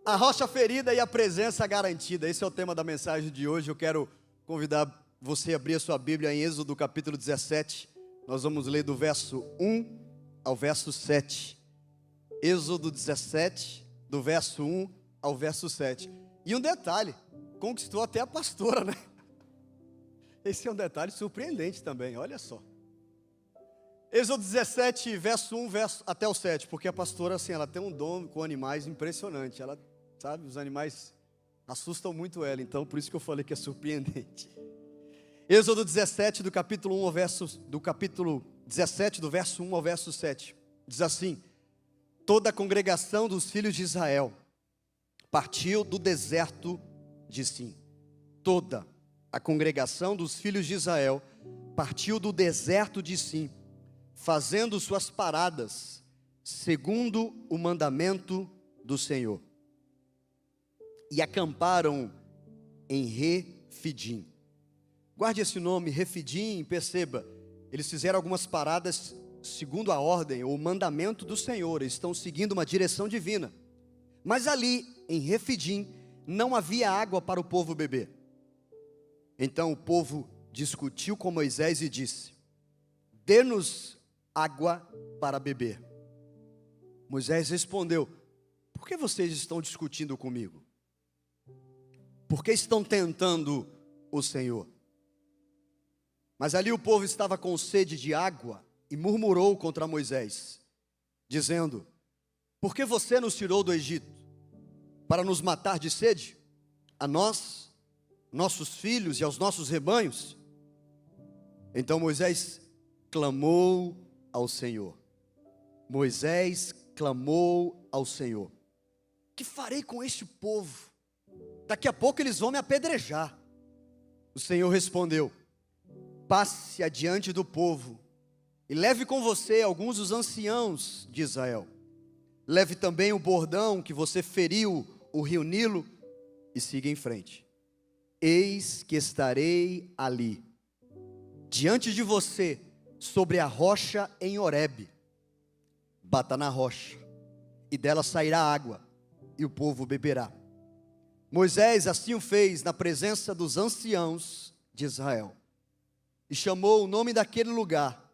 A rocha ferida e a presença garantida. Esse é o tema da mensagem de hoje. Eu quero convidar você a abrir a sua Bíblia em Êxodo capítulo 17. Nós vamos ler do verso 1 ao verso 7. Êxodo 17, do verso 1 ao verso 7. E um detalhe, conquistou até a pastora, né? Esse é um detalhe surpreendente também, olha só. Êxodo 17, verso 1 até o 7, porque a pastora, assim, ela tem um dom com animais impressionante. Ela, sabe, os animais assustam muito ela, então por isso que eu falei que é surpreendente. Êxodo 17, do capítulo 17, do verso 1 ao verso 7, diz assim: toda a congregação dos filhos de Israel partiu do deserto de Sim. Toda a congregação dos filhos de Israel partiu do deserto de Sim, fazendo suas paradas, segundo o mandamento do Senhor. E acamparam em Refidim. Guarde esse nome, Refidim, perceba, eles fizeram algumas paradas segundo a ordem, ou o mandamento do Senhor, eles estão seguindo uma direção divina. Mas ali, em Refidim, não havia água para o povo beber. Então o povo discutiu com Moisés e disse: dê-nos água para beber. Moisés respondeu: por que vocês estão discutindo comigo? Por que estão tentando o Senhor? Mas ali o povo estava com sede de água e murmurou contra Moisés, dizendo: por que você nos tirou do Egito? Para nos matar de sede? A nós, nossos filhos e aos nossos rebanhos? Então Moisés clamou ao Senhor. Moisés clamou ao Senhor: que farei com este povo? Daqui a pouco eles vão me apedrejar. O Senhor respondeu: passe adiante do povo e leve com você alguns dos anciãos de Israel. Leve também o bordão que você feriu o rio Nilo e siga em frente. Eis que estarei ali, diante de você, sobre a rocha em Horebe. Bata na rocha, e dela sairá água, e o povo beberá. Moisés assim o fez na presença dos anciãos de Israel, e chamou o nome daquele lugar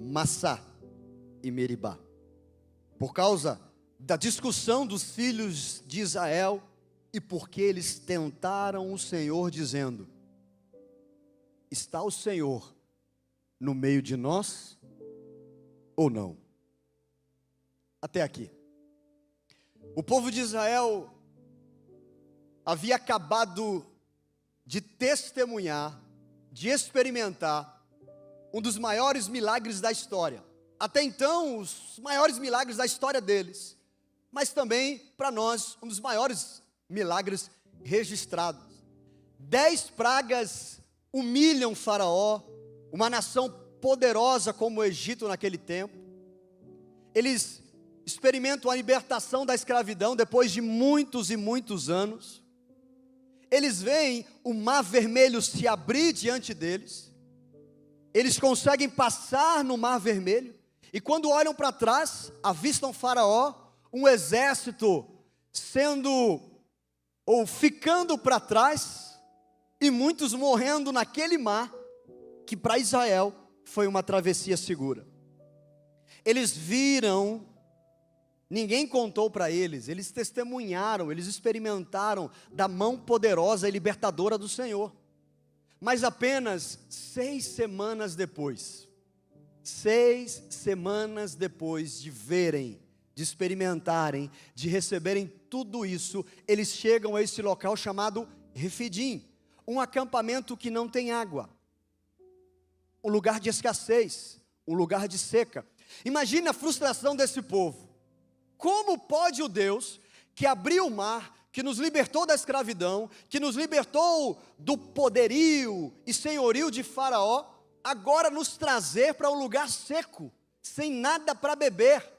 Massá e Meribá, por causa da discussão dos filhos de Israel, e porque eles tentaram o Senhor, dizendo: está o Senhor no meio de nós ou não? Até aqui. O povo de Israel havia acabado de testemunhar, de experimentar um dos maiores milagres da história. Até então, os maiores milagres da história deles, mas também para nós um dos maiores milagres registrados. 10 pragas humilham Faraó, uma nação poderosa como o Egito naquele tempo. Eles experimentam a libertação da escravidão depois de muitos e muitos anos. Eles veem o mar vermelho se abrir diante deles. Eles conseguem passar no mar vermelho. E quando olham para trás, avistam Faraó, um exército sendo ou ficando para trás, e muitos morrendo naquele mar, que para Israel foi uma travessia segura. Eles viram, ninguém contou para eles, eles testemunharam, eles experimentaram da mão poderosa e libertadora do Senhor. Mas apenas 6 semanas depois, 6 semanas depois de verem, de experimentarem, de receberem tudo isso, eles chegam a esse local chamado Refidim, um acampamento que não tem água, um lugar de escassez, um lugar de seca. Imagine a frustração desse povo. Como pode o Deus que abriu o mar, que nos libertou da escravidão, que nos libertou do poderio e senhorio de Faraó, agora nos trazer para um lugar seco, sem nada para beber?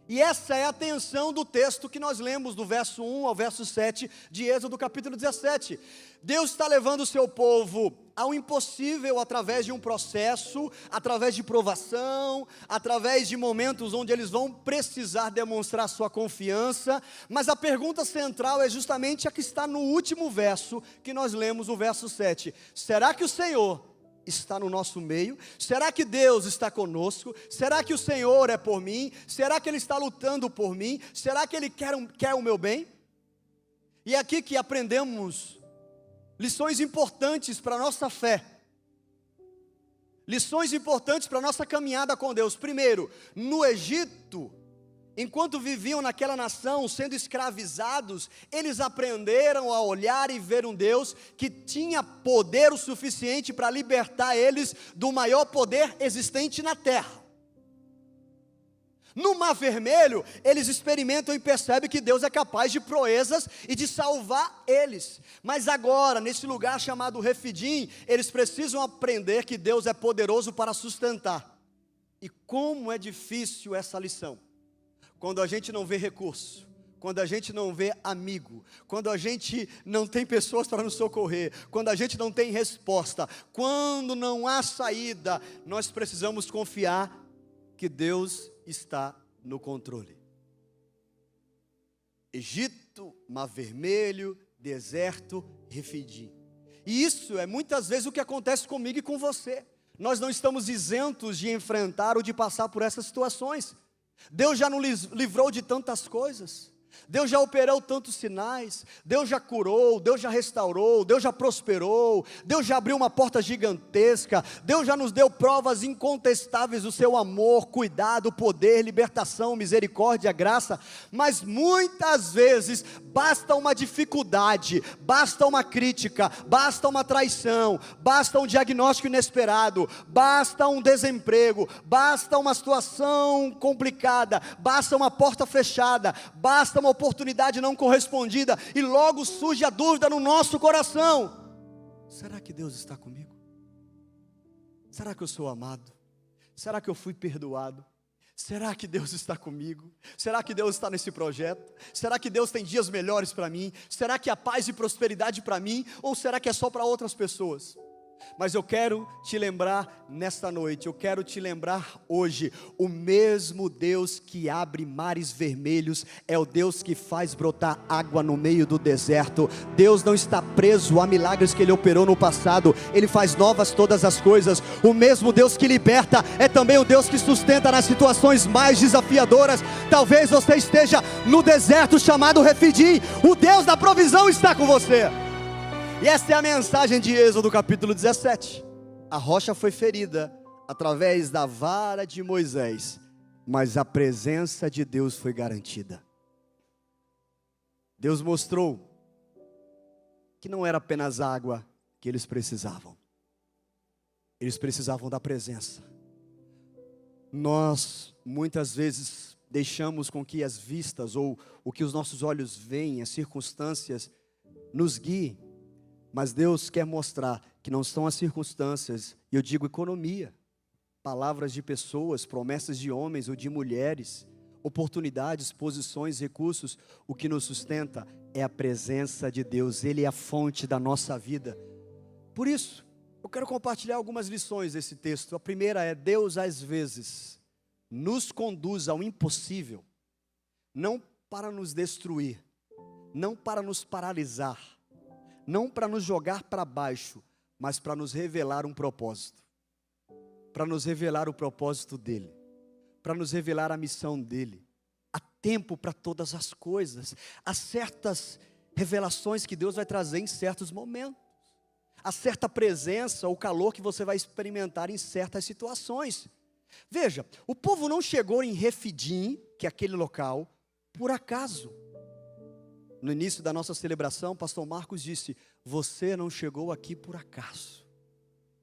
E essa é a tensão do texto que nós lemos, do verso 1 ao verso 7 de Êxodo capítulo 17. Deus está levando o seu povo ao impossível através de um processo, através de provação, através de momentos onde eles vão precisar demonstrar sua confiança. Mas a pergunta central é justamente a que está no último verso que nós lemos, o verso 7. Será que o Senhor está no nosso meio? Será que Deus está conosco? Será que o Senhor é por mim? Será que Ele está lutando por mim? Será que Ele quer o meu bem? E é aqui que aprendemos lições importantes para a nossa fé, lições importantes para a nossa caminhada com Deus. Primeiro, no Egito, enquanto viviam naquela nação, sendo escravizados, eles aprenderam a olhar e ver um Deus que tinha poder o suficiente para libertar eles do maior poder existente na terra. No Mar Vermelho, eles experimentam e percebem que Deus é capaz de proezas e de salvar eles. Mas agora, nesse lugar chamado Refidim, eles precisam aprender que Deus é poderoso para sustentar. E como é difícil essa lição, quando a gente não vê recurso, quando a gente não vê amigo, quando a gente não tem pessoas para nos socorrer, quando a gente não tem resposta, quando não há saída, nós precisamos confiar que Deus está no controle. Egito, Mar Vermelho, deserto, Refidim. E isso é muitas vezes o que acontece comigo e com você. Nós não estamos isentos de enfrentar ou de passar por essas situações. Deus já nos livrou de tantas coisas. Deus já operou tantos sinais, Deus já curou, Deus já restaurou, Deus já prosperou, Deus já abriu uma porta gigantesca, Deus já nos deu provas incontestáveis do seu amor, cuidado, poder, libertação, misericórdia, graça. Mas muitas vezes basta uma dificuldade, basta uma crítica, basta uma traição, basta um diagnóstico inesperado, basta um desemprego, basta uma situação complicada, basta uma porta fechada, basta uma oportunidade não correspondida, e logo surge a dúvida no nosso coração: será que Deus está comigo? Será que eu sou amado? Será que eu fui perdoado? Será que Deus está comigo? Será que Deus está nesse projeto? Será que Deus tem dias melhores para mim? Será que há paz e prosperidade para mim? Ou será que é só para outras pessoas? Mas eu quero te lembrar nesta noite, eu quero te lembrar hoje, o mesmo Deus que abre mares vermelhos, é o Deus que faz brotar água no meio do deserto. Deus não está preso a milagres que Ele operou no passado, Ele faz novas todas as coisas. O mesmo Deus que liberta, é também o Deus que sustenta nas situações mais desafiadoras. Talvez você esteja no deserto chamado Refidim, o Deus da provisão está com você. E esta é a mensagem de Êxodo capítulo 17. A rocha foi ferida através da vara de Moisés, mas a presença de Deus foi garantida. Deus mostrou que não era apenas água que eles precisavam da presença. Nós muitas vezes deixamos com que as vistas ou o que os nossos olhos veem, as circunstâncias, nos guiem. Mas Deus quer mostrar que não são as circunstâncias, e eu digo economia, palavras de pessoas, promessas de homens ou de mulheres, oportunidades, posições, recursos. O que nos sustenta é a presença de Deus, Ele é a fonte da nossa vida. Por isso, eu quero compartilhar algumas lições desse texto. A primeira é: Deus às vezes nos conduz ao impossível, não para nos destruir, não para nos paralisar, não para nos jogar para baixo, mas para nos revelar um propósito, para nos revelar o propósito dEle, para nos revelar a missão dEle. Há tempo para todas as coisas, há certas revelações que Deus vai trazer em certos momentos, há certa presença ou calor que você vai experimentar em certas situações. Veja, o povo não chegou em Refidim, que é aquele local, por acaso. No início da nossa celebração, o pastor Marcos disse: você não chegou aqui por acaso.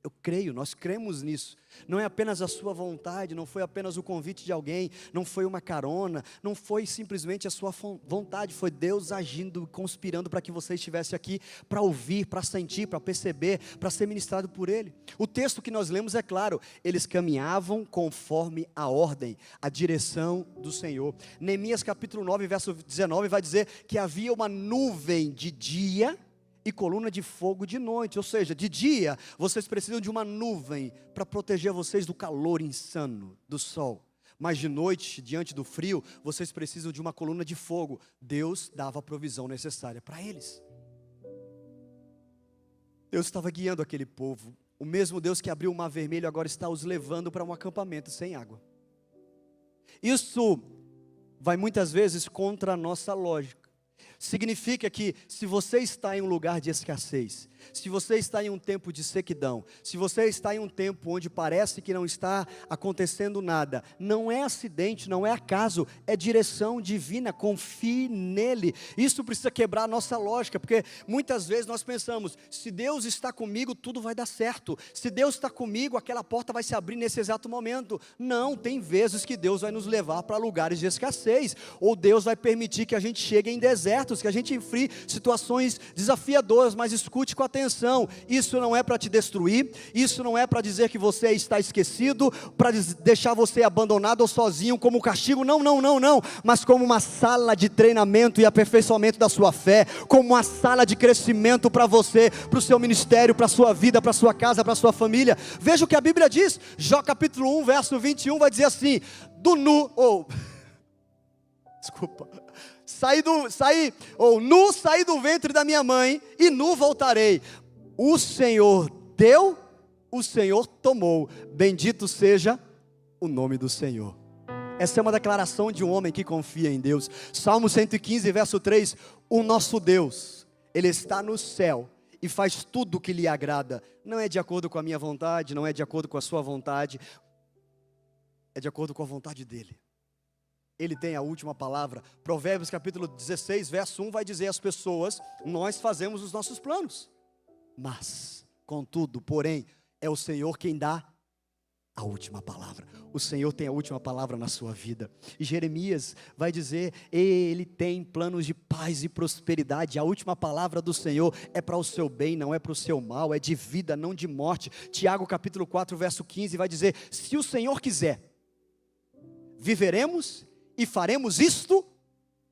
Eu creio, nós cremos nisso. Não é apenas a sua vontade, não foi apenas o convite de alguém, não foi uma carona, não foi simplesmente a sua vontade, foi Deus agindo, conspirando para que você estivesse aqui, para ouvir, para sentir, para perceber, para ser ministrado por Ele. O texto que nós lemos é claro: eles caminhavam conforme a ordem, a direção do Senhor. Neemias capítulo 9, verso 19 vai dizer que havia uma nuvem de dia e coluna de fogo de noite. Ou seja, de dia, vocês precisam de uma nuvem para proteger vocês do calor insano do sol. Mas de noite, diante do frio, vocês precisam de uma coluna de fogo. Deus dava a provisão necessária para eles. Deus estava guiando aquele povo. O mesmo Deus que abriu o Mar Vermelho agora está os levando para um acampamento sem água. Isso vai muitas vezes contra a nossa lógica. Significa que se você está em um lugar de escassez, se você está em um tempo de sequidão, se você está em um tempo onde parece que não está acontecendo nada, não é acidente, não é acaso, é direção divina, confie nele. Isso precisa quebrar a nossa lógica, porque muitas vezes nós pensamos, se Deus está comigo, tudo vai dar certo, se Deus está comigo, aquela porta vai se abrir nesse exato momento. Não, tem vezes que Deus vai nos levar para lugares de escassez, ou Deus vai permitir que a gente chegue em desertos, que a gente enfrente situações desafiadoras, mas escute com atenção, isso não é para te destruir, isso não é para dizer que você está esquecido, para deixar você abandonado ou sozinho como castigo, não, mas como uma sala de treinamento e aperfeiçoamento da sua fé, como uma sala de crescimento para você, para o seu ministério, para a sua vida, para a sua casa, para a sua família. Veja o que a Bíblia diz, Jó capítulo 1, verso 21, vai dizer assim, saí do ventre da minha mãe, e nu voltarei. O Senhor deu, o Senhor tomou, bendito seja o nome do Senhor. Essa é uma declaração de um homem que confia em Deus. Salmo 115, verso 3, o nosso Deus, Ele está no céu, e faz tudo o que lhe agrada, não é de acordo com a minha vontade, não é de acordo com a sua vontade, é de acordo com a vontade dEle. Ele tem a última palavra. Provérbios capítulo 16, verso 1 vai dizer às pessoas, nós fazemos os nossos planos, mas, contudo, porém, é o Senhor quem dá a última palavra. O Senhor tem a última palavra na sua vida. E Jeremias vai dizer, Ele tem planos de paz e prosperidade. A última palavra do Senhor é para o seu bem, não é para o seu mal, é de vida, não de morte. Tiago capítulo 4, verso 15 vai dizer, se o Senhor quiser, viveremos e faremos isto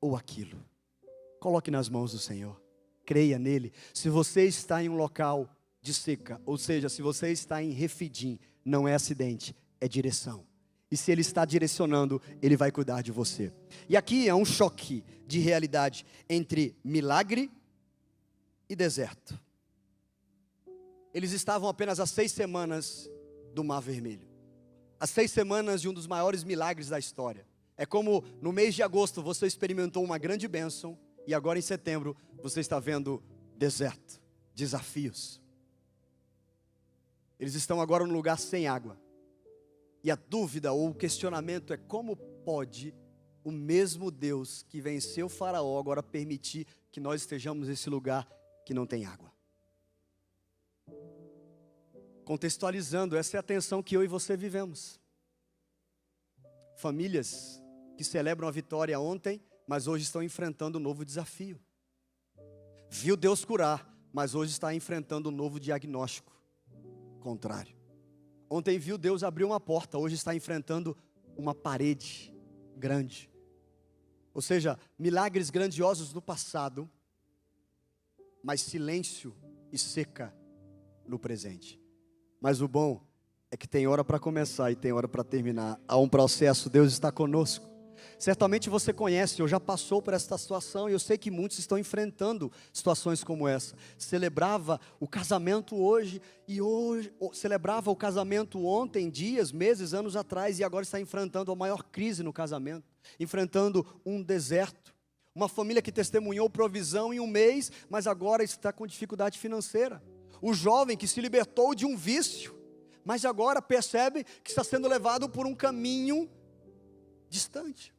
ou aquilo. Coloque nas mãos do Senhor, creia nele. Se você está em um local de seca, ou seja, se você está em Refidim, não é acidente, é direção. E se Ele está direcionando, Ele vai cuidar de você. E aqui é um choque de realidade entre milagre e deserto. Eles estavam apenas a 6 semanas do Mar Vermelho. As 6 semanas de um dos maiores milagres da história. É como no mês de agosto você experimentou uma grande bênção, e agora em setembro você está vendo deserto, desafios. Eles estão agora num lugar sem água. E a dúvida ou o questionamento é como pode o mesmo Deus que venceu o Faraó agora permitir que nós estejamos nesse lugar que não tem água. Contextualizando, essa é a tensão que eu e você vivemos. Famílias que celebram a vitória ontem, mas hoje estão enfrentando um novo desafio. Viu Deus curar, mas hoje está enfrentando um novo diagnóstico contrário. Ontem viu Deus abrir uma porta, hoje está enfrentando uma parede grande. Ou seja, milagres grandiosos no passado, mas silêncio e seca no presente. Mas o bom é que tem hora para começar e tem hora para terminar. Há um processo, Deus está conosco. Certamente você conhece, ou já passou por essa situação, e eu sei que muitos estão enfrentando situações como essa. Celebrava o casamento hoje, celebrava o casamento ontem, dias, meses, anos atrás, e agora está enfrentando a maior crise no casamento, enfrentando um deserto. Uma família que testemunhou provisão em um mês, mas agora está com dificuldade financeira. O jovem que se libertou de um vício, mas agora percebe que está sendo levado por um caminho distante.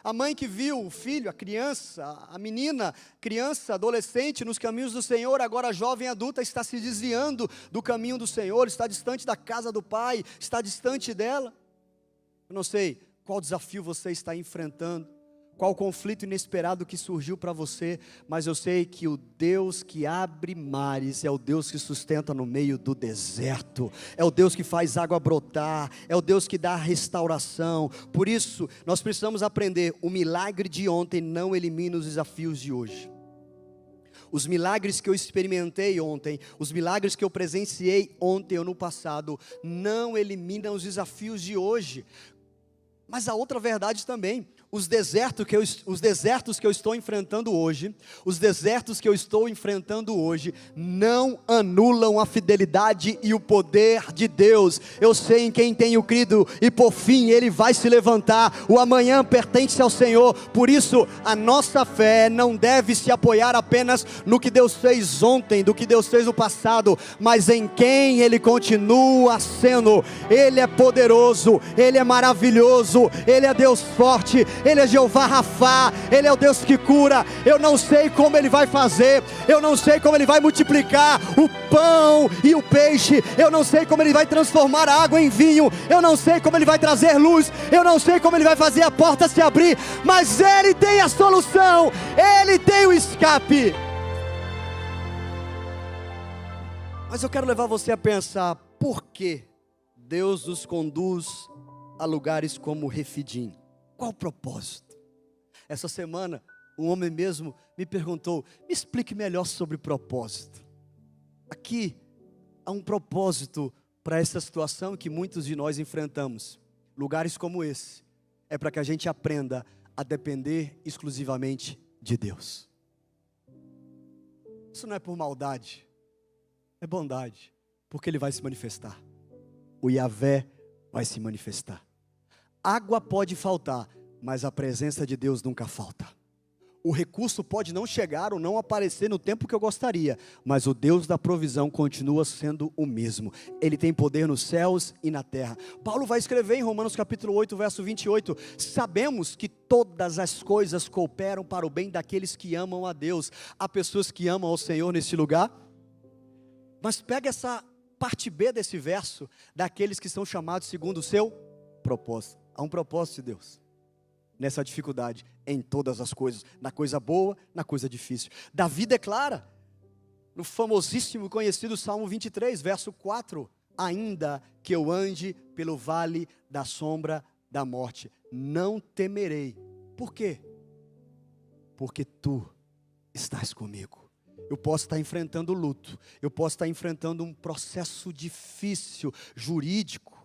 A mãe que viu o filho, a criança, a menina, criança, adolescente nos caminhos do Senhor, agora jovem adulta, está se desviando do caminho do Senhor, está distante da casa do Pai, está distante dela. Eu não sei qual desafio você está enfrentando, qual conflito inesperado que surgiu para você, mas eu sei que o Deus que abre mares é o Deus que sustenta no meio do deserto, é o Deus que faz água brotar, é o Deus que dá restauração. Por isso, nós precisamos aprender, o milagre de ontem não elimina os desafios de hoje. Os milagres que eu experimentei ontem, os milagres que eu presenciei ontem ou no passado, não eliminam os desafios de hoje. Mas a outra verdade também, os desertos que eu estou enfrentando hoje, não anulam a fidelidade e o poder de Deus. Eu sei em quem tenho crido, e por fim Ele vai se levantar. O amanhã pertence ao Senhor. Por isso a nossa fé não deve se apoiar apenas no que Deus fez ontem, do que Deus fez no passado, mas em quem Ele continua sendo. Ele é poderoso, Ele é maravilhoso, Ele é Deus forte, Ele é Jeová Rafá, Ele é o Deus que cura. Eu não sei como Ele vai fazer, eu não sei como Ele vai multiplicar o pão e o peixe, eu não sei como Ele vai transformar a água em vinho, eu não sei como Ele vai trazer luz, eu não sei como Ele vai fazer a porta se abrir, mas Ele tem a solução, Ele tem o escape. Mas eu quero levar você a pensar, por que Deus nos conduz a lugares como Refidim? Qual o propósito? Essa semana, um homem mesmo me perguntou, me explique melhor sobre propósito. Aqui, há um propósito para essa situação que muitos de nós enfrentamos. Lugares como esse, é para que a gente aprenda a depender exclusivamente de Deus. Isso não é por maldade, é bondade, porque Ele vai se manifestar. O Yahvé vai se manifestar. Água pode faltar, mas a presença de Deus nunca falta. O recurso pode não chegar ou não aparecer no tempo que eu gostaria, mas o Deus da provisão continua sendo o mesmo. Ele tem poder nos céus e na terra. Paulo vai escrever em Romanos capítulo 8, verso 28, sabemos que todas as coisas cooperam para o bem daqueles que amam a Deus. Há pessoas que amam ao Senhor nesse lugar, mas pega essa parte B desse verso, daqueles que são chamados segundo o seu propósito. Há um propósito de Deus nessa dificuldade, em todas as coisas, na coisa boa, na coisa difícil. Davi declara, no famosíssimo e conhecido Salmo 23, verso 4, ainda que eu ande pelo vale da sombra da morte, não temerei. Por quê? Porque tu estás comigo. Eu posso estar enfrentando luto, eu posso estar enfrentando um processo difícil, jurídico,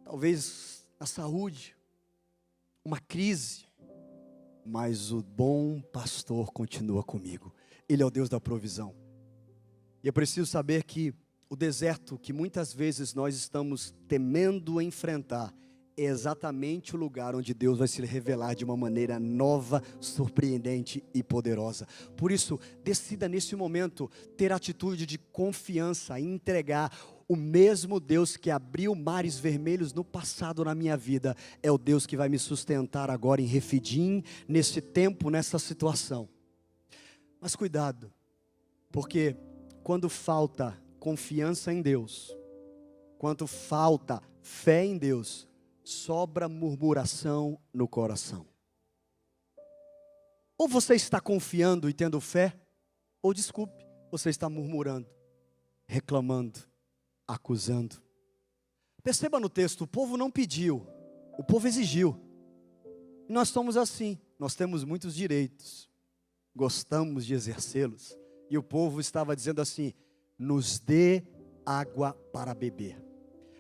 talvez na saúde, uma crise, mas o bom pastor continua comigo. Ele é o Deus da provisão. E é preciso saber que o deserto que muitas vezes nós estamos temendo enfrentar é exatamente o lugar onde Deus vai se revelar de uma maneira nova, surpreendente e poderosa. Por isso, decida nesse momento ter atitude de confiança e entregar. O mesmo Deus que abriu mares vermelhos no passado na minha vida, é o Deus que vai me sustentar agora em Refidim, nesse tempo, nessa situação. Mas cuidado, porque quando falta confiança em Deus, quando falta fé em Deus, sobra murmuração no coração. Ou você está confiando e tendo fé, ou desculpe, você está murmurando, reclamando, acusando. Perceba no texto, o povo não pediu, o povo exigiu. Nós somos assim, nós temos muitos direitos, gostamos de exercê-los. E o povo estava dizendo assim, nos dê água para beber.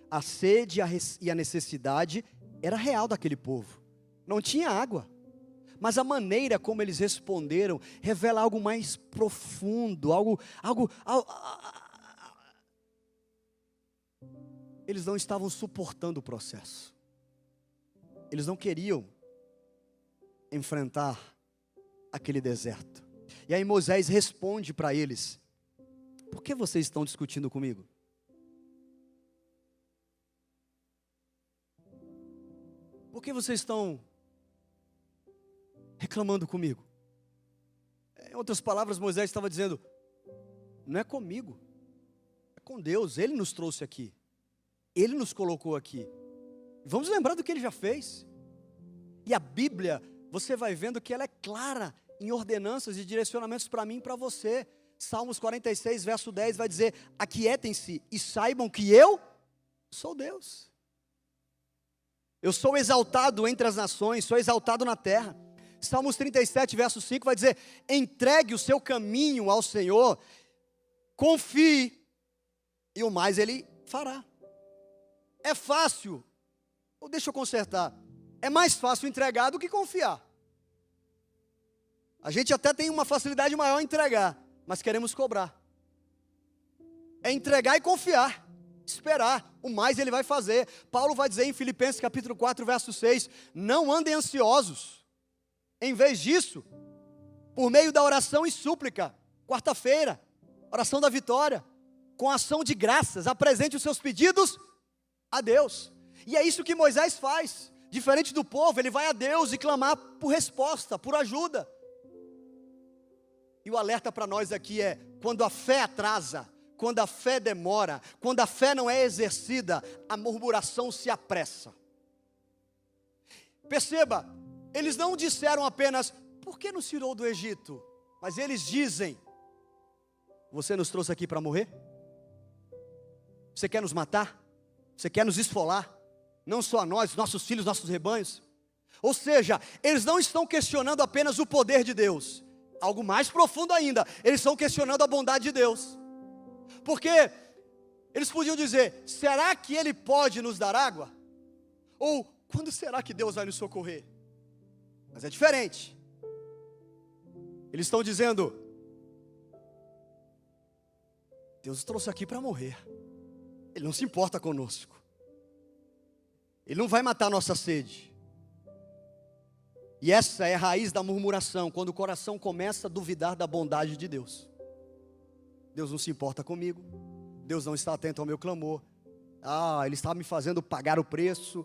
A sede e a necessidade era real daquele povo, não tinha água. Mas a maneira como eles responderam revela algo mais profundo, eles não estavam suportando o processo. Eles não queriam enfrentar aquele deserto. E aí Moisés responde para eles, por que vocês estão discutindo comigo? Por que vocês estão reclamando comigo? Em outras palavras, Moisés estava dizendo, não é comigo, é com Deus, Ele nos trouxe aqui. Ele nos colocou aqui. Vamos lembrar do que Ele já fez. E a Bíblia, você vai vendo que ela é clara em ordenanças e direcionamentos para mim e para você. Salmos 46, verso 10 vai dizer, aquietem-se e saibam que eu sou Deus. Eu sou exaltado entre as nações, sou exaltado na terra. Salmos 37, verso 5 vai dizer: entregue o seu caminho ao Senhor, confie, e o mais Ele fará. É fácil, ou deixa eu consertar, é mais fácil entregar do que confiar. A gente até tem uma facilidade maior em entregar, mas queremos cobrar. É entregar e confiar, esperar, o mais Ele vai fazer. Paulo vai dizer em Filipenses capítulo 4, verso 6, não andem ansiosos. Em vez disso, por meio da oração e súplica, quarta-feira, oração da vitória, com ação de graças, apresente os seus pedidos a Deus. E é isso que Moisés faz. Diferente do povo, ele vai a Deus e clamar por resposta, por ajuda. E o alerta para nós aqui é: quando a fé atrasa, quando a fé demora, quando a fé não é exercida, a murmuração se apressa. Perceba, eles não disseram apenas: por que nos tirou do Egito? Mas eles dizem: você nos trouxe aqui para morrer? Você quer nos matar? Você quer nos esfolar? Não só a nós, nossos filhos, nossos rebanhos? Ou seja, eles não estão questionando apenas o poder de Deus. Algo mais profundo ainda, eles estão questionando a bondade de Deus. Porque eles podiam dizer: será que Ele pode nos dar água? Ou, quando será que Deus vai nos socorrer? Mas é diferente. Eles estão dizendo: Deus nos trouxe aqui para morrer. Ele não se importa conosco. Ele não vai matar a nossa sede. E essa é a raiz da murmuração, quando o coração começa a duvidar da bondade de Deus. Deus não se importa comigo, Deus não está atento ao meu clamor. Ele está me fazendo pagar o preço,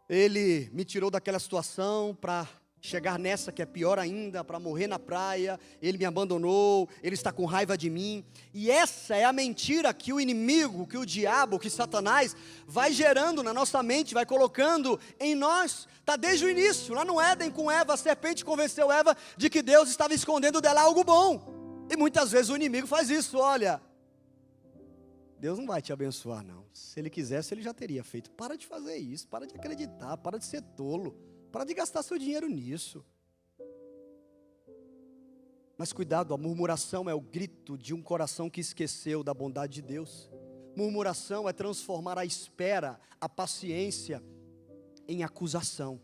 Ele me tirou daquela situação para chegar nessa que é pior ainda, para morrer na praia. Ele me abandonou, Ele está com raiva de mim. E essa é a mentira que o inimigo, que o diabo, que Satanás vai gerando na nossa mente, vai colocando em nós. Está desde o início, lá no Éden com Eva, a serpente convenceu Eva de que Deus estava escondendo dela algo bom. E muitas vezes o inimigo faz isso: olha, Deus não vai te abençoar não. Se Ele quisesse, Ele já teria feito. Para de fazer isso, para de acreditar, para de ser tolo, para de gastar seu dinheiro nisso. Mas cuidado, a murmuração é o grito de um coração que esqueceu da bondade de Deus. Murmuração é transformar a espera, a paciência, em acusação.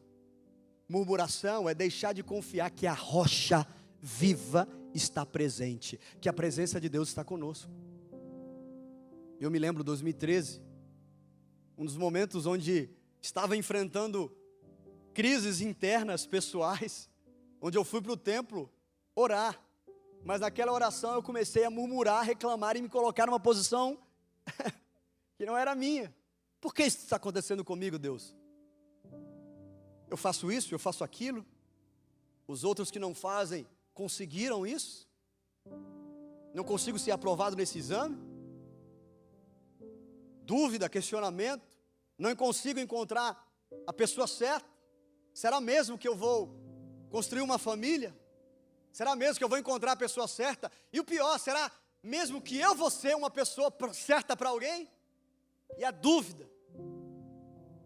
Murmuração é deixar de confiar que a rocha viva está presente, que a presença de Deus está conosco. Eu me lembro, 2013, um dos momentos onde estava enfrentando crises internas, pessoais, onde eu fui para o templo orar, mas naquela oração eu comecei a murmurar, reclamar e me colocar numa posição que não era minha. Por que isso está acontecendo comigo, Deus? Eu faço isso, eu faço aquilo, os outros que não fazem conseguiram isso, não consigo ser aprovado nesse exame, dúvida, questionamento, não consigo encontrar a pessoa certa. Será mesmo que eu vou construir uma família? Será mesmo que eu vou encontrar a pessoa certa? E o pior, será mesmo que eu vou ser uma pessoa certa para alguém? E a dúvida.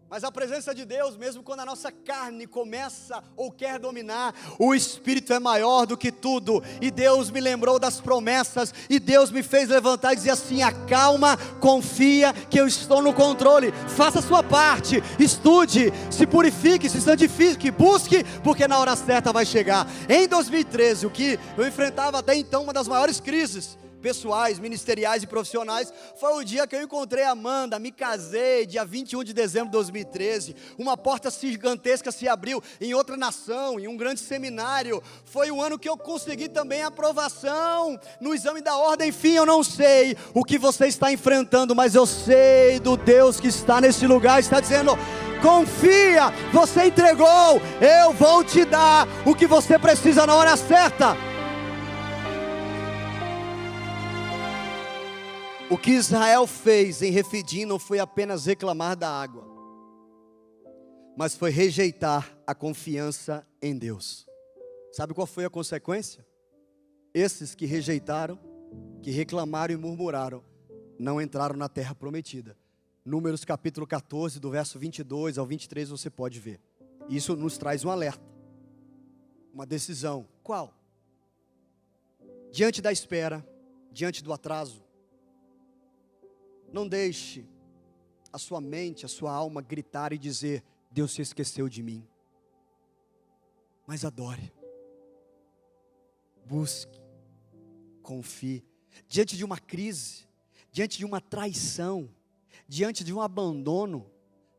Mas a presença de Deus, mesmo quando a nossa carne começa ou quer dominar, o Espírito é maior do que tudo. E Deus me lembrou das promessas, e Deus me fez levantar e dizer assim: acalma, confia que eu estou no controle. Faça a sua parte, estude, se purifique, se santifique, busque, porque na hora certa vai chegar. Em 2013, o que eu enfrentava até então, uma das maiores crises pessoais, ministeriais e profissionais, foi o dia que eu encontrei a Amanda, me casei, dia 21 de dezembro de 2013, uma porta gigantesca se abriu em outra nação, em um grande seminário. Foi o ano que eu consegui também a aprovação no exame da ordem. Enfim, eu não sei o que você está enfrentando, mas eu sei do Deus que está nesse lugar, está dizendo: confia, você entregou, eu vou te dar o que você precisa na hora certa. O que Israel fez em Refidim não foi apenas reclamar da água, mas foi rejeitar a confiança em Deus. Sabe qual foi a consequência? Esses que rejeitaram, que reclamaram e murmuraram, não entraram na terra prometida. Números capítulo 14, do verso 22 ao 23, você pode ver. Isso nos traz um alerta. uma decisão. Qual? Diante da espera, diante do atraso, não deixe a sua mente, a sua alma gritar e dizer: Deus se esqueceu de mim. Mas adore, busque, confie. Diante de uma crise, diante de uma traição, diante de um abandono,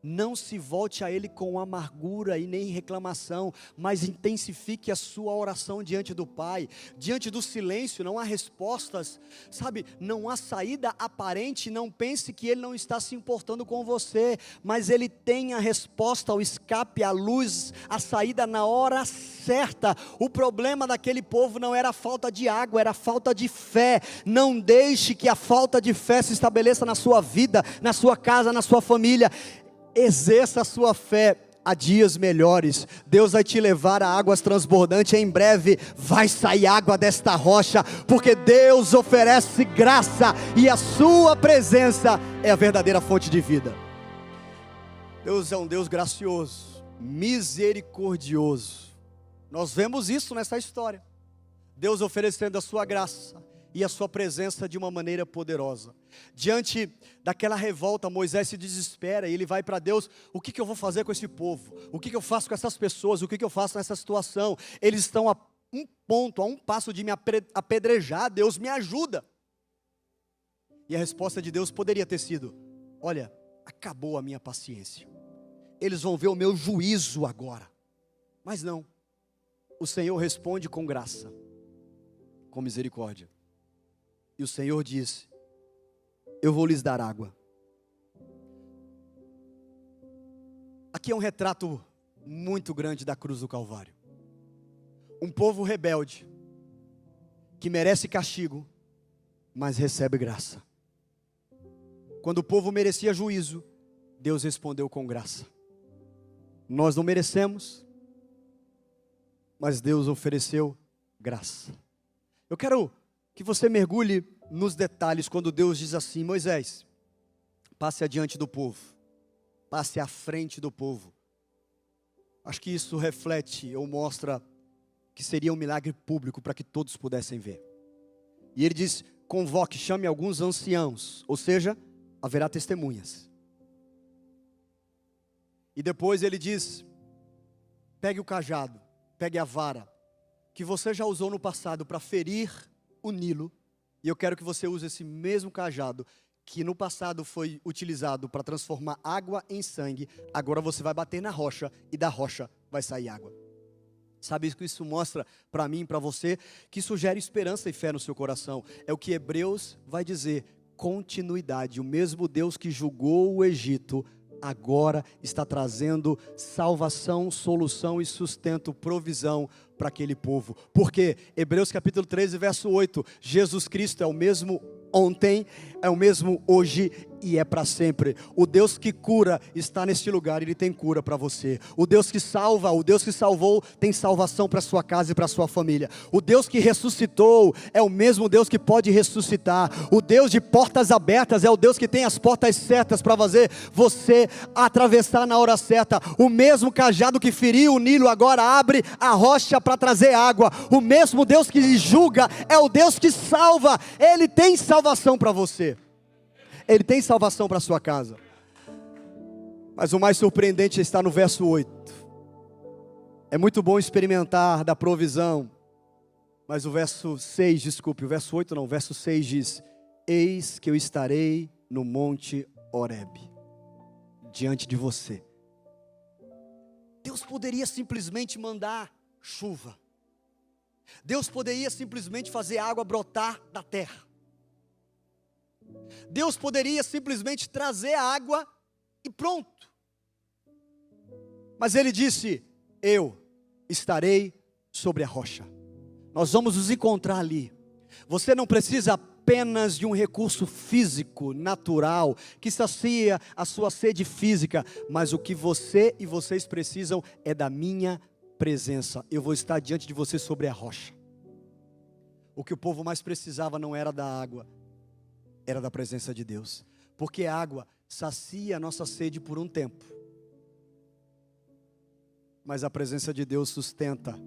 não se volte a Ele com amargura e nem reclamação, mas intensifique a sua oração diante do Pai. Diante do silêncio não há respostas, sabe, não há saída aparente. Não pense que Ele não está se importando com você, mas Ele tem a resposta, o escape, a luz, a saída na hora certa. O problema daquele povo não era a falta de água, era a falta de fé. Não deixe que a falta de fé se estabeleça na sua vida, na sua casa, na sua família. Exerça a sua fé a dias melhores. Deus vai te levar a águas transbordantes. Em breve vai sair água desta rocha, porque Deus oferece graça e a sua presença é a verdadeira fonte de vida. Deus é um Deus gracioso, misericordioso. Nós vemos isso nessa história. Deus oferecendo a sua graça e a sua presença de uma maneira poderosa. Diante daquela revolta, Moisés se desespera e ele vai para Deus: o que eu vou fazer com esse povo? O que eu faço com essas pessoas? O que eu faço nessa situação? Eles estão a um passo de me apedrejar. Deus, me ajuda. E a resposta de Deus poderia ter sido: olha, acabou a minha paciência, eles vão ver o meu juízo agora. Mas não, o Senhor responde com graça, com misericórdia. E o Senhor disse: eu vou lhes dar água. Aqui é um retrato muito grande da cruz do Calvário. Um povo rebelde, que merece castigo, mas recebe graça. Quando o povo merecia juízo, Deus respondeu com graça. Nós não merecemos, mas Deus ofereceu graça. Eu quero que você mergulhe nos detalhes quando Deus diz assim: Moisés, passe adiante do povo, passe à frente do povo. Acho que isso reflete ou mostra que seria um milagre público para que todos pudessem ver. E ele diz: convoque, chame alguns anciãos, ou seja, haverá testemunhas. E depois ele diz: pegue o cajado, pegue a vara, que você já usou no passado para ferir o Nilo, e eu quero que você use esse mesmo cajado, que no passado foi utilizado para transformar água em sangue. Agora você vai bater na rocha, e da rocha vai sair água. Sabe o que isso mostra para mim e para você? Que isso gera esperança e fé no seu coração. É o que Hebreus vai dizer: continuidade. O mesmo Deus que julgou o Egito, agora está trazendo salvação, solução e sustento, provisão para aquele povo. Porque Hebreus capítulo 13, verso 8, Jesus Cristo é o mesmo ontem, é o mesmo hoje e é para sempre. O Deus que cura está neste lugar, Ele tem cura para você. O Deus que salva, o Deus que salvou, tem salvação para sua casa e para sua família. O Deus que ressuscitou é o mesmo Deus que pode ressuscitar. O Deus de portas abertas é o Deus que tem as portas certas para fazer você atravessar na hora certa. O mesmo cajado que feriu o Nilo agora abre a rocha para trazer água. O mesmo Deus que julga é o Deus que salva. Ele tem salvação para você. Ele tem salvação para a sua casa. Mas o mais surpreendente está no verso 8. É muito bom experimentar da provisão, mas o verso 6 diz: eis que eu estarei no monte Horebe, diante de você. Deus poderia simplesmente mandar chuva. Deus poderia simplesmente fazer água brotar da terra. Deus poderia simplesmente trazer a água e pronto. Mas Ele disse: eu estarei sobre a rocha. Nós vamos nos encontrar ali. Você não precisa apenas de um recurso físico, natural, que sacia a sua sede física, mas o que você e vocês precisam é da minha presença. Eu vou estar diante de você sobre a rocha. O que o povo mais precisava não era da água, era da presença de Deus. Porque a água sacia a nossa sede por um tempo, mas a presença de Deus sustenta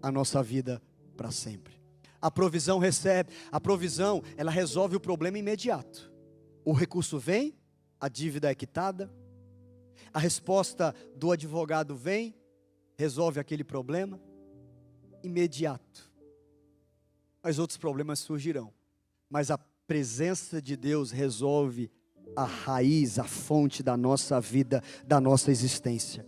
a nossa vida para sempre. A provisão, ela resolve o problema imediato. O recurso vem, a dívida é quitada, a resposta do advogado vem, resolve aquele problema, imediato. Mas outros problemas surgirão. Mas a presença de Deus resolve a raiz, a fonte da nossa vida, da nossa existência.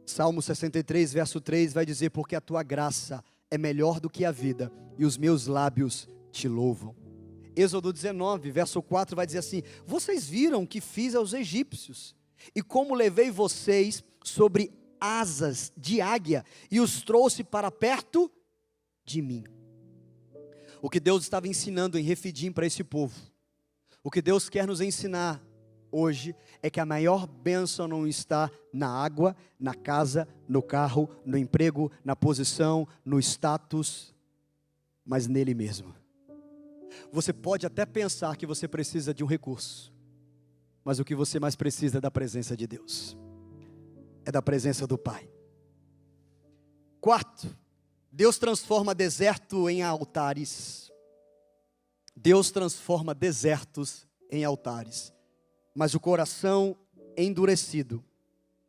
Salmo 63, verso 3 vai dizer: porque a tua graça é melhor do que a vida, e os meus lábios te louvam. Êxodo 19, verso 4 vai dizer assim: vocês viram o que fiz aos egípcios, e como levei vocês sobre asas de águia, e os trouxe para perto de mim. O que Deus estava ensinando em Refidim para esse povo, o que Deus quer nos ensinar hoje, é que a maior bênção não está na água, na casa, no carro, no emprego, na posição, no status, mas nele mesmo. Você pode até pensar que você precisa de um recurso, mas o que você mais precisa é da presença de Deus, é da presença do Pai. Quarto, Deus transforma deserto em altares. Deus transforma desertos em altares, mas o coração endurecido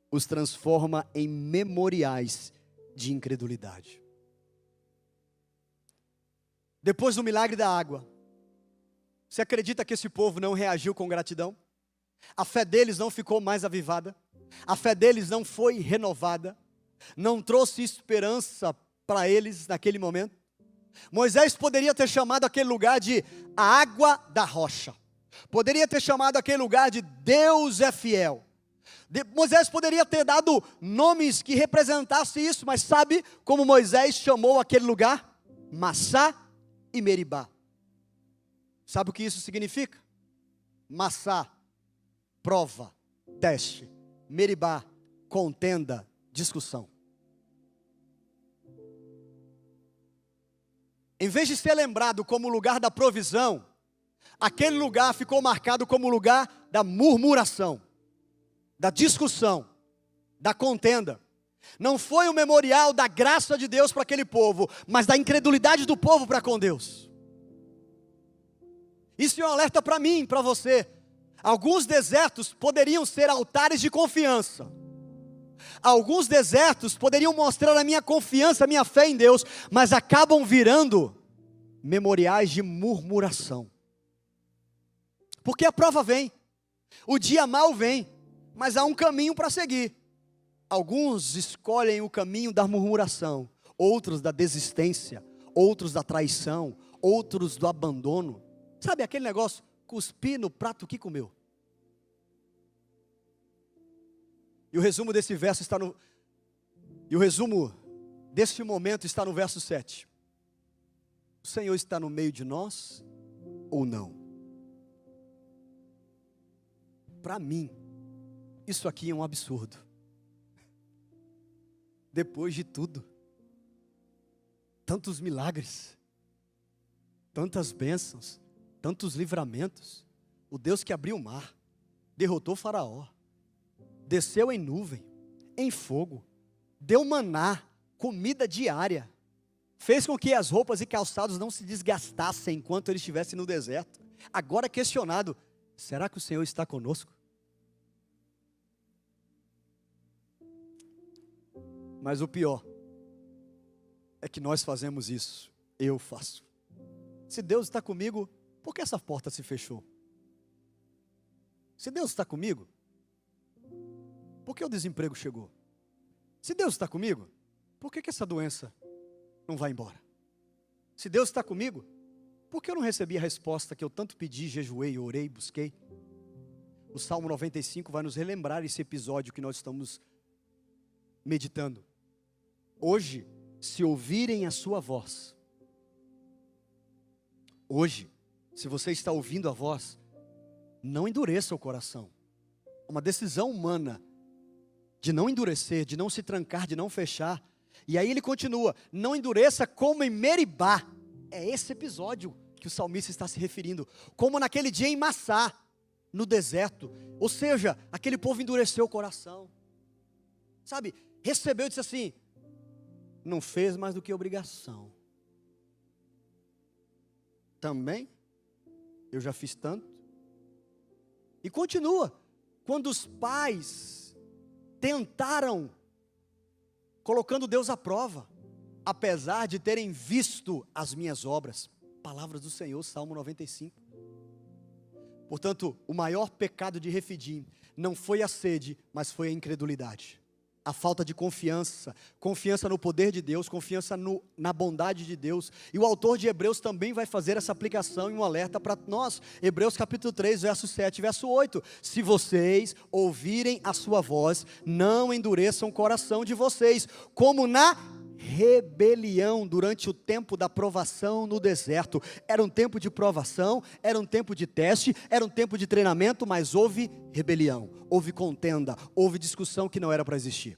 os transforma em memoriais de incredulidade. Depois do milagre da água, você acredita que esse povo não reagiu com gratidão? A fé deles não ficou mais avivada? A fé deles não foi renovada? Não trouxe esperança para eles naquele momento? Moisés poderia ter chamado aquele lugar de a água da rocha. Poderia ter chamado aquele lugar de Deus é fiel. Moisés poderia ter dado nomes que representassem isso, mas sabe como Moisés chamou aquele lugar? Massá e Meribá. Sabe o que isso significa? Massá, prova, teste. Meribá, contenda, discussão. Em vez de ser lembrado como lugar da provisão, aquele lugar ficou marcado como lugar da murmuração, da discussão, da contenda. Não foi o memorial da graça de Deus para aquele povo, mas da incredulidade do povo para com Deus. Isso é um alerta para mim, para você. Alguns desertos poderiam ser altares de confiança. Alguns desertos poderiam mostrar a minha confiança, a minha fé em Deus, mas acabam virando memoriais de murmuração. Porque a prova vem, o dia mau vem, mas há um caminho para seguir. Alguns escolhem o caminho da murmuração, outros da desistência, outros da traição, outros do abandono. Sabe aquele negócio, cuspir no prato que comeu? E o resumo desse verso está no... E o resumo deste momento está no verso 7. O Senhor está no meio de nós ou não? Para mim, isso aqui é um absurdo. Depois de tudo, tantos milagres, tantas bênçãos, tantos livramentos, o Deus que abriu o mar, derrotou Faraó, desceu em nuvem, em fogo, deu maná, comida diária, fez com que as roupas e calçados não se desgastassem enquanto ele estivesse no deserto. Agora questionado, será que o Senhor está conosco? Mas o pior é que nós fazemos isso, eu faço. Se Deus está comigo, por que essa porta se fechou? Se Deus está comigo, por que o desemprego chegou? Se Deus está comigo, por que essa doença não vai embora? Se Deus está comigo, por que eu não recebi a resposta que eu tanto pedi, jejuei, orei, busquei? O Salmo 95 vai nos relembrar esse episódio que nós estamos meditando. Hoje, se ouvirem a sua voz, hoje, se você está ouvindo a voz, não endureça o coração. É uma decisão humana de não endurecer, de não se trancar, de não fechar. E aí ele continua, não endureça como em Meribá. É esse episódio que o salmista está se referindo. Como naquele dia em Massá, no deserto. Ou seja, aquele povo endureceu o coração. Sabe, recebeu e disse assim, não fez mais do que obrigação. Também, eu já fiz tanto. E continua, quando os pais tentaram, colocando Deus à prova, apesar de terem visto as minhas obras. Palavras do Senhor, Salmo 95. Portanto, o maior pecado de Refidim não foi a sede, mas foi a incredulidade. A falta de confiança, confiança no poder de Deus, confiança na bondade de Deus. E o autor de Hebreus também vai fazer essa aplicação e um alerta para nós. Hebreus capítulo 3, verso 7 e verso 8. Se vocês ouvirem a sua voz, não endureçam o coração de vocês, como na rebelião durante o tempo da provação no deserto. Era um tempo de provação, era um tempo de teste, era um tempo de treinamento, mas houve rebelião, houve contenda, houve discussão que não era para existir.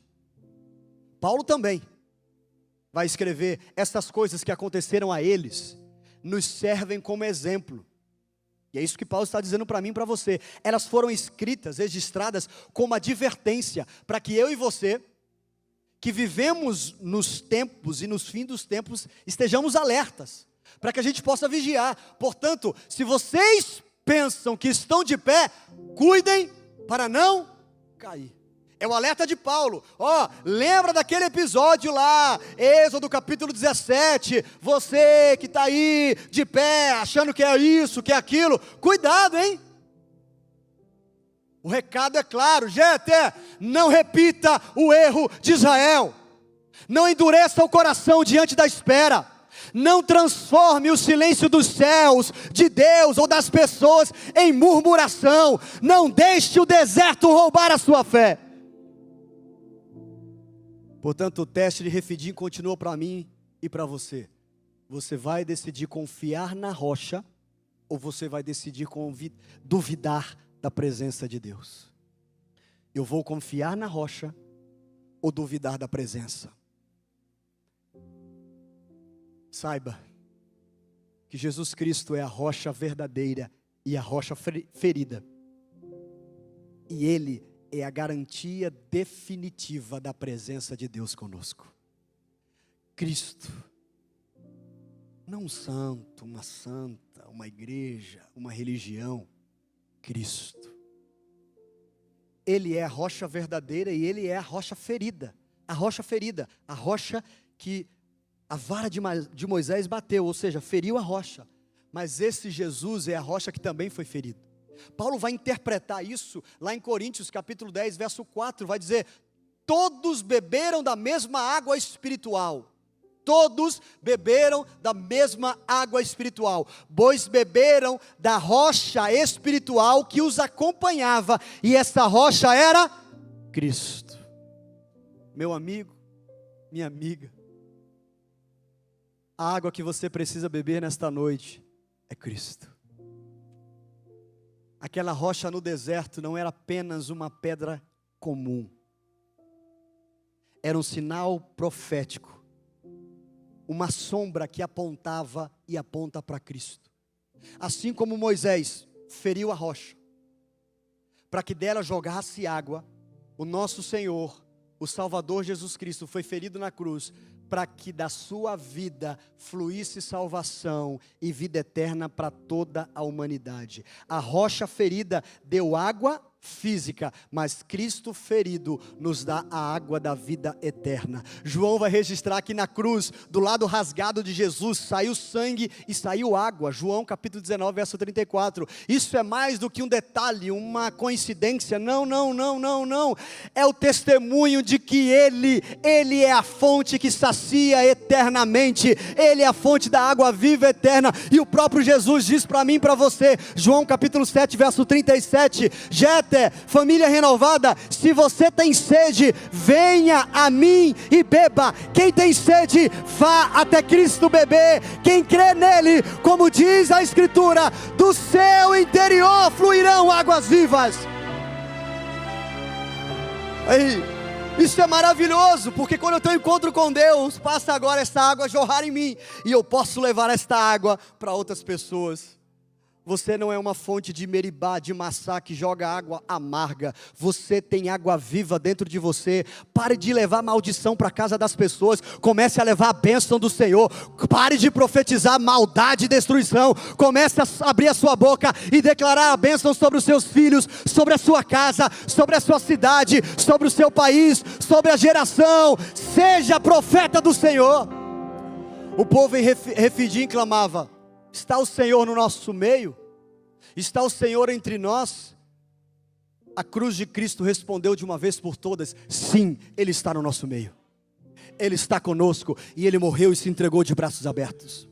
Paulo também vai escrever: essas coisas que aconteceram a eles nos servem como exemplo. E é isso que Paulo está dizendo para mim e para você. Elas foram escritas, registradas como advertência, para que eu e você, que vivemos nos tempos e nos fins dos tempos, estejamos alertas, para que a gente possa vigiar. Portanto, se vocês pensam que estão de pé, cuidem para não cair. É o alerta de Paulo. Lembra daquele episódio lá, Êxodo capítulo 17, você que está aí de pé, achando que é isso, que é aquilo, cuidado, hein? O recado é claro, gente, não repita o erro de Israel, não endureça o coração diante da espera, não transforme o silêncio dos céus, de Deus ou das pessoas em murmuração, não deixe o deserto roubar a sua fé. Portanto, o teste de Refidim continua para mim e para você. Você vai decidir confiar na rocha, ou você vai decidir duvidar da presença de Deus? Eu vou confiar na rocha ou duvidar da presença? Saiba que Jesus Cristo é a rocha verdadeira e a rocha ferida. E Ele é a garantia definitiva da presença de Deus conosco. Cristo, não um santo, uma santa, uma igreja, uma religião. Cristo. Ele é a rocha verdadeira e Ele é a rocha ferida. A rocha ferida, a rocha que a vara de Moisés bateu, ou seja, feriu a rocha. Mas esse Jesus é a rocha que também foi ferido. Paulo vai interpretar isso lá em Coríntios capítulo 10, verso 4, vai dizer: todos beberam da mesma água espiritual. Todos beberam da mesma água espiritual, pois beberam da rocha espiritual que os acompanhava, e essa rocha era Cristo. Meu amigo, minha amiga, a água que você precisa beber nesta noite é Cristo. Aquela rocha no deserto não era apenas uma pedra comum, era um sinal profético, uma sombra que apontava e aponta para Cristo. Assim como Moisés feriu a rocha, para que dela jogasse água, o nosso Senhor, o Salvador Jesus Cristo, foi ferido na cruz, para que da sua vida fluísse salvação e vida eterna para toda a humanidade. A rocha ferida deu água física, mas Cristo ferido nos dá a água da vida eterna. João vai registrar que na cruz, do lado rasgado de Jesus, saiu sangue e saiu água. João capítulo 19, verso 34. Isso é mais do que um detalhe, uma coincidência. Não. É o testemunho de que Ele é a fonte que sacia eternamente. Ele é a fonte da água viva eterna. E o próprio Jesus diz para mim e para você, João capítulo 7, verso 37, família renovada, se você tem sede, venha a mim e beba. Quem tem sede, vá até Cristo beber. Quem crê nele, como diz a Escritura, do seu interior fluirão águas vivas. Aí, isso é maravilhoso, porque quando eu tenho encontro com Deus, passa agora essa água a jorrar em mim, e eu posso levar esta água para outras pessoas. Você não é uma fonte de Meribá, de Massá, que joga água amarga. Você tem água viva dentro de você. Pare de levar maldição para a casa das pessoas. Comece a levar a bênção do Senhor. Pare de profetizar maldade e destruição. Comece a abrir a sua boca e declarar a bênção sobre os seus filhos, sobre a sua casa, sobre a sua cidade, sobre o seu país, sobre a geração. Seja profeta do Senhor. O povo em Refidim clamava: está o Senhor no nosso meio? Está o Senhor entre nós? A cruz de Cristo respondeu de uma vez por todas: sim, Ele está no nosso meio. Ele está conosco e Ele morreu e se entregou de braços abertos.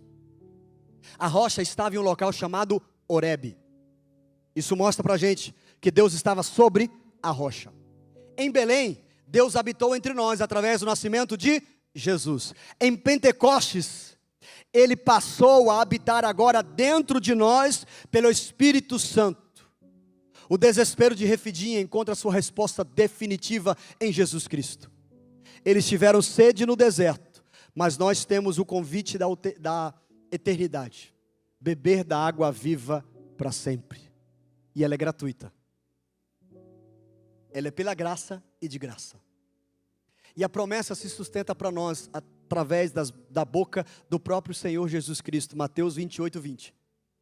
A rocha estava em um local chamado Horebe. Isso mostra para a gente que Deus estava sobre a rocha. Em Belém, Deus habitou entre nós através do nascimento de Jesus. Em Pentecostes, Ele passou a habitar agora dentro de nós pelo Espírito Santo. O desespero de Refidim encontra sua resposta definitiva em Jesus Cristo. Eles tiveram sede no deserto, mas nós temos o convite da eternidade. Beber da água viva para sempre. E ela é gratuita. Ela é pela graça e de graça. E a promessa se sustenta para nós através da boca do próprio Senhor Jesus Cristo. Mateus 28, 20.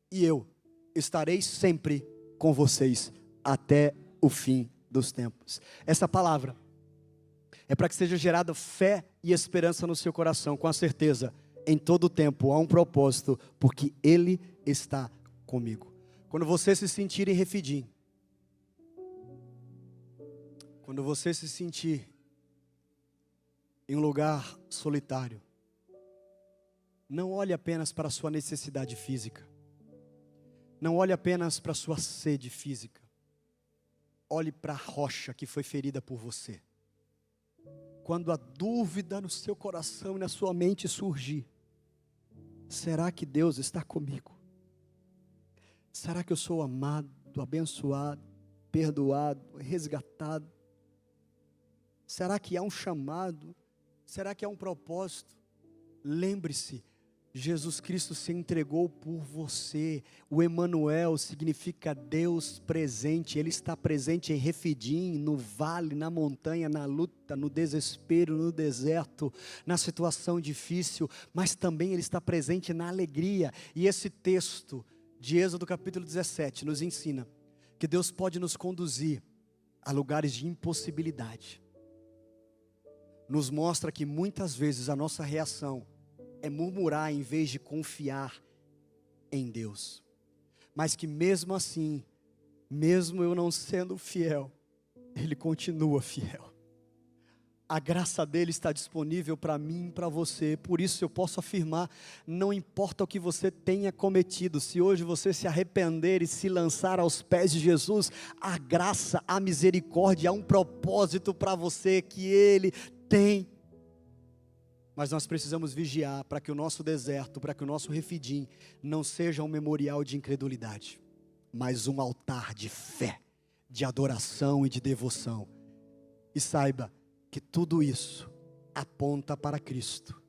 E eu estarei sempre com vocês até o fim dos tempos. Essa palavra é para que seja gerada fé e esperança no seu coração, com a certeza, em todo o tempo há um propósito, porque Ele está comigo. Quando você se sentir em Refidim, quando você se sentir em um lugar solitário, não olhe apenas para a sua necessidade física, não olhe apenas para a sua sede física, olhe para a rocha que foi ferida por você. Quando a dúvida no seu coração e na sua mente surgir: será que Deus está comigo? Será que eu sou amado, abençoado, perdoado, resgatado? Será que há um chamado? Será que há um propósito? Lembre-se, Jesus Cristo se entregou por você. O Emanuel significa Deus presente. Ele está presente em Refidim, no vale, na montanha, na luta, no desespero, no deserto, na situação difícil, mas também Ele está presente na alegria. E esse texto de Êxodo capítulo 17 nos ensina que Deus pode nos conduzir a lugares de impossibilidade. Nos mostra que muitas vezes a nossa reação é murmurar em vez de confiar em Deus. Mas que mesmo assim, mesmo eu não sendo fiel, Ele continua fiel. A graça dEle está disponível para mim e para você. Por isso eu posso afirmar, não importa o que você tenha cometido, se hoje você se arrepender e se lançar aos pés de Jesus, a graça, a misericórdia, há um propósito para você que Ele tem. Mas nós precisamos vigiar para que o nosso deserto, para que o nosso Refidim não seja um memorial de incredulidade, mas um altar de fé, de adoração e de devoção. E saiba que tudo isso aponta para Cristo.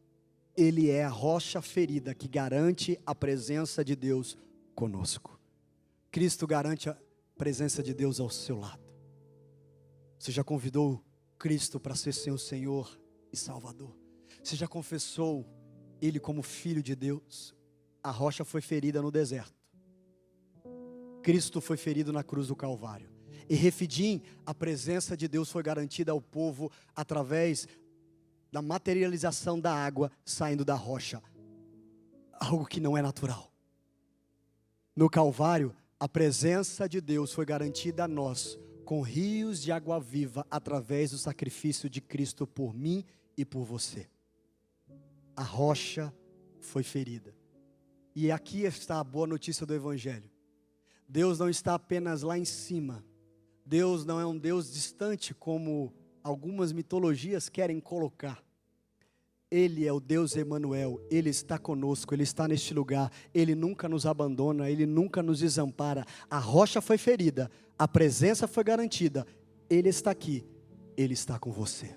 Ele é a rocha ferida que garante a presença de Deus conosco. Cristo garante a presença de Deus ao seu lado. Você já convidou Cristo para ser seu Senhor e Salvador? Você já confessou Ele como Filho de Deus? A rocha foi ferida no deserto. Cristo foi ferido na cruz do Calvário. E Refidim, a presença de Deus foi garantida ao povo através da materialização da água saindo da rocha. Algo que não é natural. No Calvário, a presença de Deus foi garantida a nós com rios de água viva através do sacrifício de Cristo por mim e por você. A rocha foi ferida. E aqui está a boa notícia do Evangelho. Deus não está apenas lá em cima. Deus não é um Deus distante como algumas mitologias querem colocar. Ele é o Deus Emanuel. Ele está conosco, Ele está neste lugar. Ele nunca nos abandona, Ele nunca nos desampara. A rocha foi ferida, a presença foi garantida. Ele está aqui, Ele está com você.